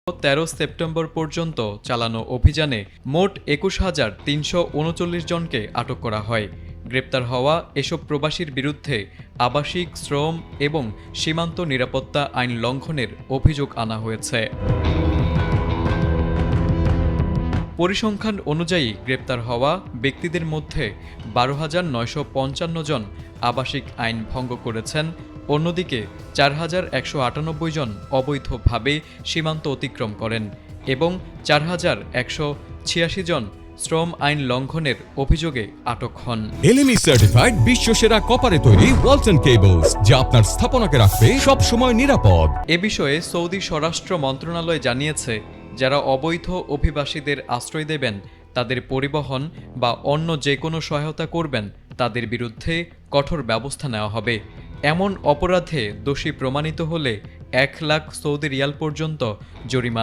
13 September পর্যন্ত চালানো অভিযানে মোট ২১,৩৩৯ জনকে আটক করা হয়। গ্রেপ্তার হওয়া এসব প্রবাসীর বিরুদ্ধে আবাসিক, শ্রম এবং সীমান্ত নিরাপত্তা আইন লঙ্ঘনের অভিযোগ আনা হয়েছে। পরিসংখ্যান অনুযায়ী গ্রেপ্তার হওয়া ব্যক্তিদের মধ্যে ১২,৯৫৫ জন আবাসিক আইন ভঙ্গ করেছেন, অন্যদিকে ৪,১৯৮ জন অবৈধভাবে সীমান্ত অতিক্রম করেন এবং ৪,১৮৬ জন শ্রম আইন লঙ্ঘনের অভিযোগে আটক হন। LME সার্টিফাইড বিশ্বসেরা কপারে তৈরি ওয়ালটন কেবলস, যা আপনার স্থাপনাকে রাখবে সব সময় নিরাপদ। এ বিষয়ে সৌদি স্বরাষ্ট্র মন্ত্রণালয় জানিয়েছে, যারা অবৈধ অভিবাসীদের আশ্রয় দেবেন, তাদের পরিবহন বা অন্য যে কোনো সহায়তা করবেন, তাদের বিরুদ্ধে কঠোর ব্যবস্থা নেওয়া হবে। এমন অপরাধে দোষী প্রমাণিত হলে ১ লাখ সৌদি রিয়াল পর্যন্ত জরিমানা